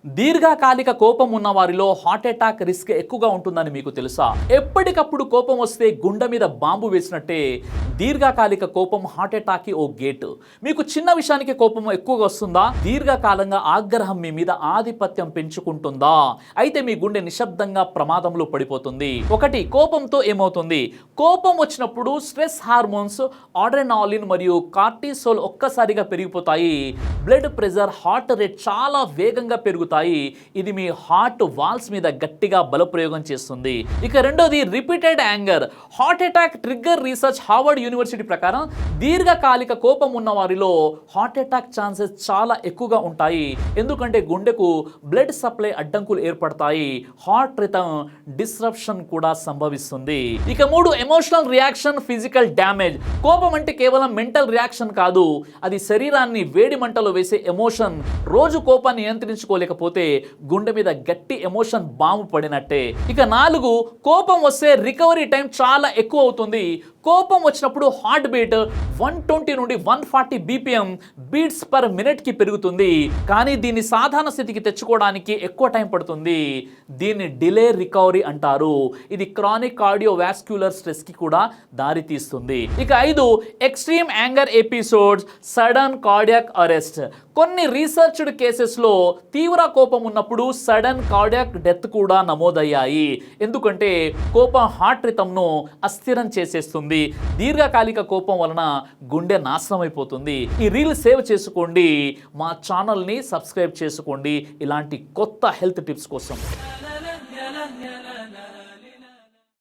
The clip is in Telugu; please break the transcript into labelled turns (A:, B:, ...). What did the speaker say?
A: దీర్ఘకాలిక కోపం ఉన్న వారిలో హార్ట్ అటాక్ రిస్క్ ఎక్కువగా ఉంటుందని మీకు తెలుసా? ఎప్పటికప్పుడు కోపం వస్తే గుండె మీద బాంబు వేసినట్టే దీర్ఘకాలిక కోపం హార్ట్ అటాక్ కి ఓ గేట్. మీకు చిన్న విషయానికి కోపం ఎక్కువగా వస్తుందా? దీర్ఘకాలంగా ఆగ్రహం మీ మీద ఆధిపత్యం పెంచుకుంటుందా? అయితే మీ గుండె నిశ్శబ్దంగా ప్రమాదంలో పడిపోతుంది. ఒకటి, కోపంతో ఏమవుతుంది? కోపం వచ్చినప్పుడు స్ట్రెస్ హార్మోన్స్ ఆడ్రెనాలిన్ మరియు కార్టిసోల్ ఒక్కసారిగా పెరిగిపోతాయి. బ్లడ్ ప్రెషర్, హార్ట్ రేట్ చాలా వేగంగా పెరుగుతాయి. ఇది మీ హార్ట్ వాల్స్ మీద గట్టిగా బలప్రయోగం చేస్తుంది. ఇక రెండోది, repeated anger. Heart attack trigger research Harvard university ప్రకారం దీర్ఘకాలిక కోపం ఉన్న వారిలో హార్ట్ అటాక్ ఛాన్సెస్ చాలా ఎక్కువగా ఉంటాయి. ఎందుకంటే గుండెకు బ్లడ్ సప్లై అడ్డంకులు ఏర్పడతాయి. హార్ట్ రిథమ్ డిస్రప్షన్ కూడా సంభవిస్తుంది. ఇక మూడు, ఎమోషనల్ రియాక్షన్, ఫిజికల్ డ్యామేజ్. కోపం అంటే కేవలం మెంటల్ రియాక్షన్ కాదు, అది శరీరాన్ని వేడి మంటలో వేసే ఎమోషన్. రోజు కోపాన్ని నియంత్రించుకోలేకపోతే గుండె మీద గట్టి ఎమోషన్ బాంబు పడినట్టే. ఇక నాలుగు, కోపం వస్తే రికవరీ టైం చాలా ఎక్కువ అవుతుంది. కోపం వచ్చినప్పుడు హార్ట్ బీట్ 120 నుండి 140 బీపీఎం బీట్స్ పర్ మినిట్ కి పెరుగుతుంది. కానీ దీన్ని సాధారణ స్థితికి తెచ్చుకోవడానికి ఎక్కువ టైం పడుతుంది. దీన్ని డిలే రికవరీ అంటారు. ఇది క్రానిక్ కార్డియోవాస్క్యులర్ స్ట్రెస్ కి కూడా దారి తీస్తుంది. ఇక ఐదు, extreme anger episodes, sudden cardiac arrest. కొన్ని రీసెర్చ్డ్ కేసెస్లో తీవ్ర కోపం ఉన్నప్పుడు సడన్ కార్డియాక్ డెత్ కూడా నమోదయ్యాయి. ఎందుకంటే కోపం హార్ట్ రిథమ్ను అస్థిరం చేసేస్తుంది. దీర్ఘకాలిక కోపం వలన గుండె నాశనం అయిపోతుంది. ఈ రీల్ సేవ్ చేసుకోండి, మా ఛానల్ని సబ్స్క్రైబ్ చేసుకోండి ఇలాంటి కొత్త హెల్త్ టిప్స్ కోసం.